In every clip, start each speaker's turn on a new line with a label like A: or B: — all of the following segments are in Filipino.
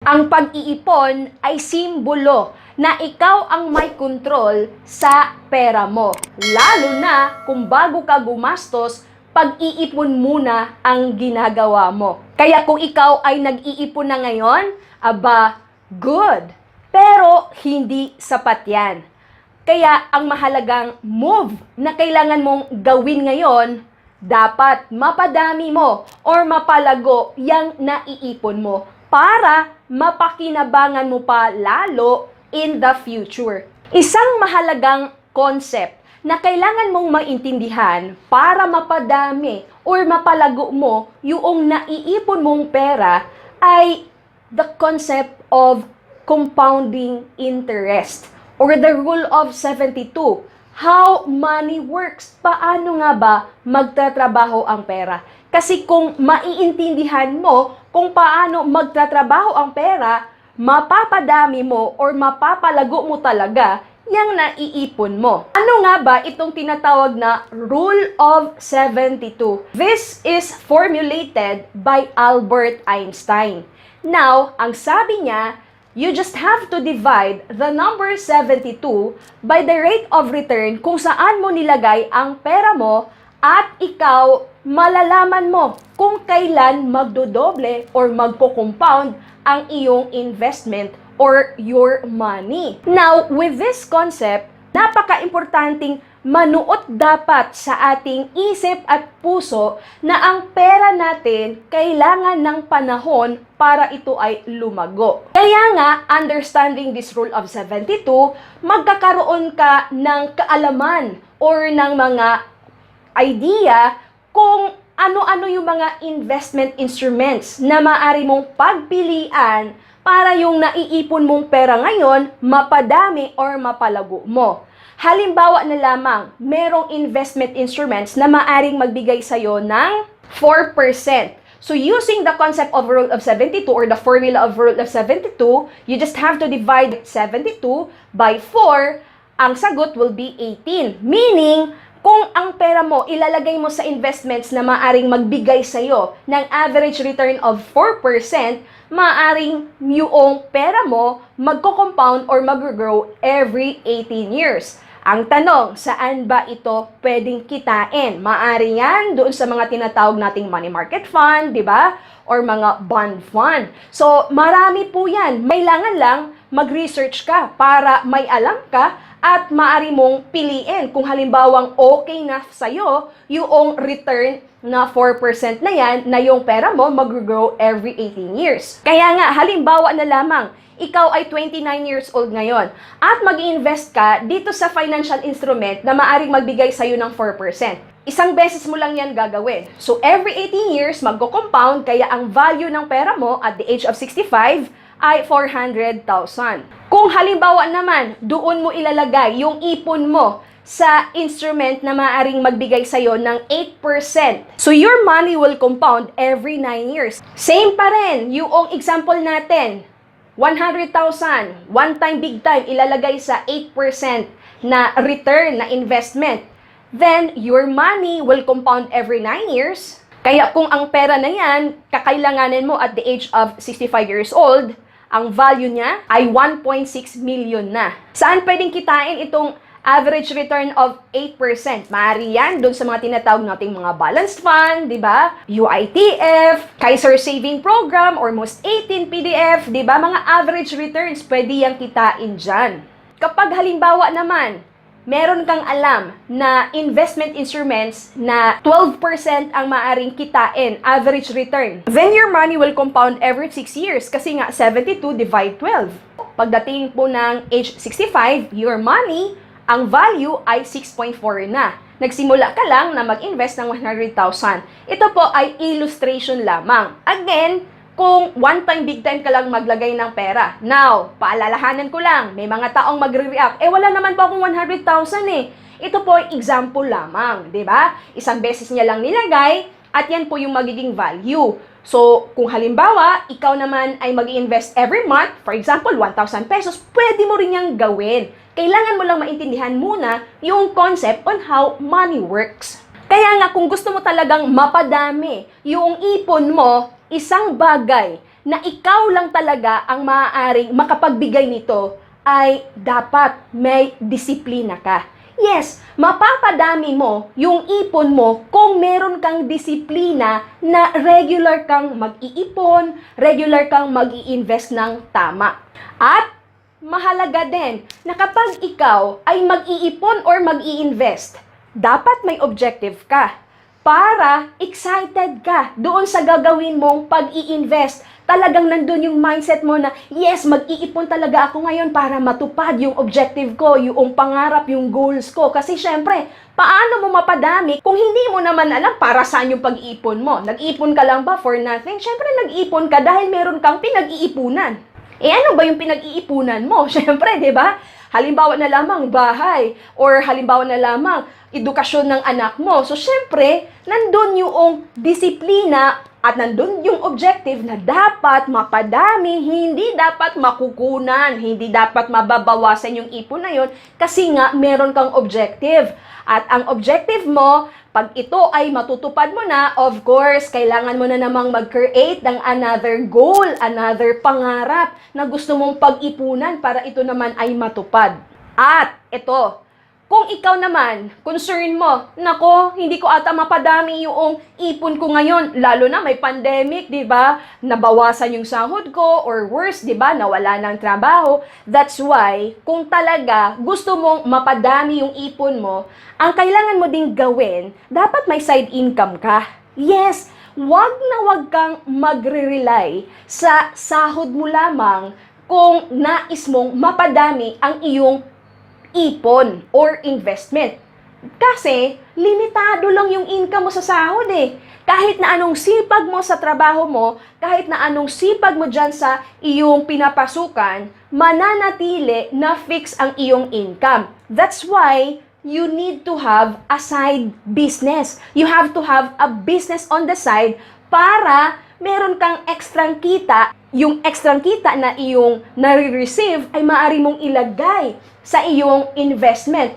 A: Ang pag-iipon ay simbolo na ikaw ang may control sa pera mo. Lalo na kung bago ka gumastos, pag-iipon muna ang ginagawa mo. Kaya kung ikaw ay nag-iipon na ngayon, aba, good. Pero hindi sapat yan. Kaya ang mahalagang move na kailangan mong gawin ngayon, dapat mapadami mo or mapalago yung naiipon mo para mapakinabangan mo pa lalo in the future. Isang mahalagang concept na kailangan mong maintindihan para mapadami or mapalago mo yung naiipon mong pera ay the concept of compounding interest or the rule of 72. How money works. Paano nga ba magtatrabaho ang pera? Kasi kung maiintindihan mo kung paano magtatrabaho ang pera, mapapadami mo or mapapalago mo talaga yung naiipon mo. Ano nga ba itong tinatawag na Rule of 72? This is formulated by Albert Einstein. Now, ang sabi niya, you just have to divide the number 72 by the rate of return kung saan mo nilagay ang pera mo at ikaw malalaman mo kung kailan magdodoble or magko-compound ang iyong investment or your money. Now, with this concept, napaka-importanting manuot dapat sa ating isip at puso na ang pera natin kailangan ng panahon para ito ay lumago. Kaya nga, understanding this rule of 72, magkakaroon ka ng kaalaman or ng mga idea kung ano-ano yung mga investment instruments na maaari mong pagpilian para yung naiipon mong pera ngayon, mapadami or mapalago mo. Halimbawa na lamang, merong investment instruments na maaring magbigay sa'yo ng 4%. So using the concept of rule of 72 or the formula of rule of 72, you just have to divide 72 by 4. Ang sagot will be 18. Meaning, kung ang pera mo ilalagay mo sa investments na maaring magbigay sa'yo ng average return of 4%, maaring yung pera mo magko-compound or mag-grow every 18 years. Ang tanong, saan ba ito pwedeng kitain? Maari yan doon sa mga tinatawag nating money market fund, di ba? Or mga bond fund. So, marami po yan. Kailangan lang mag-research ka para may alam ka at maaari mong piliin kung halimbawang okay na sa'yo yung return na 4% na yan na yung pera mo mag-grow every 18 years. Kaya nga, halimbawa na lamang, ikaw ay 29 years old ngayon at mag-invest ka dito sa financial instrument na maaring magbigay sa'yo ng 4%. Isang beses mo lang yan gagawin. So, every 18 years, magko-compound, kaya ang value ng pera mo at the age of 65 ay 400,000. Kung halimbawa naman, doon mo ilalagay yung ipon mo sa instrument na maaaring magbigay sa'yo ng 8%. So, your money will compound every 9 years. Same pa rin, yung example natin, 100,000, one time, big time, ilalagay sa 8% na return na investment. Then, your money will compound every 9 years. Kaya kung ang pera na yan, kakailanganin mo at the age of 65 years old, ang value niya ay 1.6 million na. Saan pwedeng kitain itong average return of 8%? Maaari yan doon sa mga tinatawag nating mga balanced fund, di ba? UITF, Kaiser Saving Program, or Most 18 PDF, di ba? Mga average returns, pwede yang kitain dyan. Kapag halimbawa naman, meron kang alam na investment instruments na 12% ang maaring kitain, average return, then your money will compound every 6 years kasi nga 72 divide 12. Pagdating po ng age 65, your money, ang value ay 6.4 na. Nagsimula ka lang na mag-invest ng 100,000. Ito po ay illustration lamang. Again, kung one time, big time ka lang maglagay ng pera. Now, paalalahanan ko lang, may mga taong magre-react, wala naman po akong 100,000 eh. Ito po ay example lamang, di ba? Isang beses niya lang nilagay, at yan po yung magiging value. So, kung halimbawa, ikaw naman ay mag-invest every month, for example, 1,000 pesos, pwede mo rin yang gawin. Kailangan mo lang maintindihan muna yung concept on how money works. Kaya nga, kung gusto mo talagang mapadami yung ipon mo, isang bagay na ikaw lang talaga ang maaaring makapagbigay nito, ay dapat may disiplina ka. Yes, mapapadami mo yung ipon mo kung meron kang disiplina na regular kang mag-iipon, regular kang mag-i-invest ng tama. At mahalaga din na kapag ikaw ay mag-iipon or mag-i-invest, dapat may objective ka para excited ka doon sa gagawin mong pag-i-invest. Talagang nandun yung mindset mo na, yes, mag-iipon talaga ako ngayon para matupad yung objective ko, yung pangarap, yung goals ko. Kasi syempre, paano mo mapadami kung hindi mo naman alam para saan yung pag-iipon mo? Nag-iipon ka lang ba for nothing? Syempre, nag-iipon ka dahil meron kang pinag-iipunan. Ano ba yung pinag-iipunan mo? Syempre, di ba? Halimbawa na lamang bahay or halimbawa na lamang edukasyon ng anak mo. So, syempre, nandun yung disiplina at nandun yung objective na dapat mapadami, hindi dapat makukunan, hindi dapat mababawasan yung ipon na yun kasi nga meron kang objective. At ang objective mo, pag ito ay matutupad mo na, of course, kailangan mo na namang mag-create ng another goal, another pangarap na gusto mong pag-ipunan para ito naman ay matupad. At ito, kung ikaw naman, concern mo, nako, hindi ko ata mapadami yung ipon ko ngayon, lalo na may pandemic, di ba? Nabawasan yung sahod ko, or worse, di ba? Nawala ng trabaho. That's why, kung talaga gusto mong mapadami yung ipon mo, ang kailangan mo ding gawin, dapat may side income ka. Yes, wag na wag kang magre-rely sa sahod mo lamang kung nais mong mapadami ang iyong ipon or investment. Kasi, limitado lang yung income mo sa sahod eh. Kahit na anong sipag mo sa trabaho mo, kahit na anong sipag mo dyan sa iyong pinapasukan, mananatili na fix ang iyong income. That's why you need to have a side business. You have to have a business on the side para meron kang ekstrang kita. Yung ekstrang kita na iyong nare-receive ay maaari mong ilagay sa iyong investment.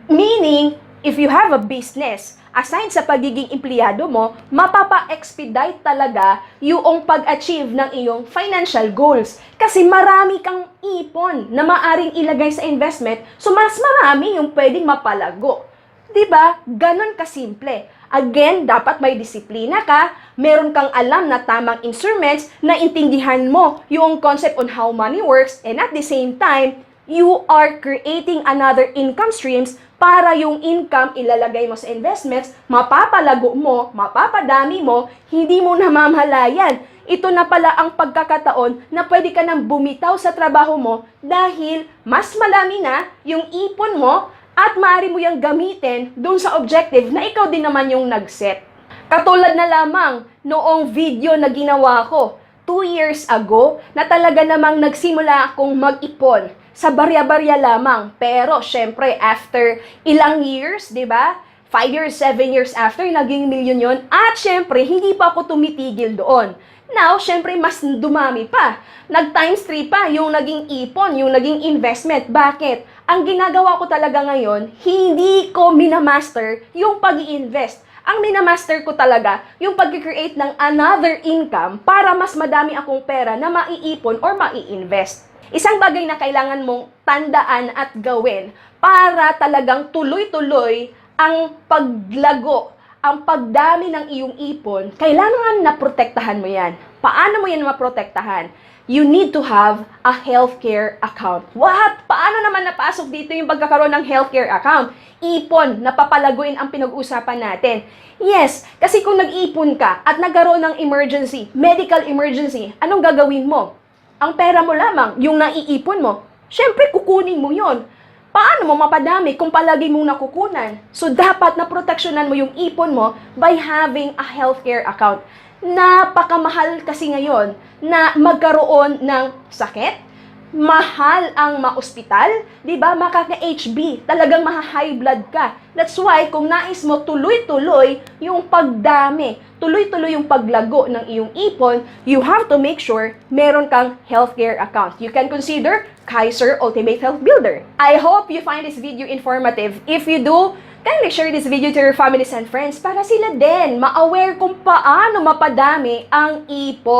A: Meaning, if you have a business, aside sa pagiging empleyado mo, mapapa-expedite talaga yung pag-achieve ng iyong financial goals. Kasi marami kang ipon na maaring ilagay sa investment, so mas marami yung pwedeng mapalago. Diba? Ganon kasimple. Again, dapat may disiplina ka, meron kang alam na tamang instruments, na intindihan mo yung concept on how money works, and at the same time, you are creating another income streams para yung income ilalagay mo sa investments, mapapalago mo, mapapadami mo, hindi mo namamalayan. Ito na pala ang pagkakataon na pwede ka nang bumitaw sa trabaho mo dahil mas malami na yung ipon mo at maaari mo yung gamitin dun sa objective na ikaw din naman yung nag-set. Katulad na lamang noong video na ginawa ko 2 years ago na talaga namang nagsimula akong mag-ipon sa barya-barya lamang. Pero syempre after ilang years, 'di ba? 5 years, 7 years after, naging milyon yon. At syempre, hindi pa ako tumitigil doon. Now, syempre, mas dumami pa. Nag-times 3 pa yung naging ipon, yung naging investment. Bakit? Ang ginagawa ko talaga ngayon, hindi ko minamaster yung pag-i-invest. Ang minamaster ko talaga yung pag-create ng another income para mas madami akong pera na maiipon or mai-invest. Isang bagay na kailangan mong tandaan at gawin para talagang tuloy-tuloy ang paglago, ang pagdami ng iyong ipon, kailangan na protektahan mo yan. Paano mo yan maprotektahan? You need to have a healthcare account. What? Paano naman napasok dito yung pagkakaroon ng healthcare account? Ipon, napapalaguin ang pinag-usapan natin. Yes, kasi kung nag-ipon ka at nagkaroon ng emergency, medical emergency, anong gagawin mo? Ang pera mo lamang, yung naiipon mo, syempre kukunin mo yon. Paano mo mapadami kung palagi mong nakukunan? So, dapat na proteksyonan mo yung ipon mo by having a healthcare account. Napakamahal kasi ngayon na magkaroon ng sakit. Mahal ang ma-ospital, di ba? Makaka-HB, talagang maha-high blood ka. That's why, kung nais mo tuloy-tuloy yung pagdami, tuloy-tuloy yung paglago ng iyong ipon, you have to make sure meron kang healthcare account. You can consider Kaiser Ultimate Health Builder. I hope you find this video informative. If you do, kindly share this video to your families and friends para sila din ma-aware kung paano mapadami ang ipon.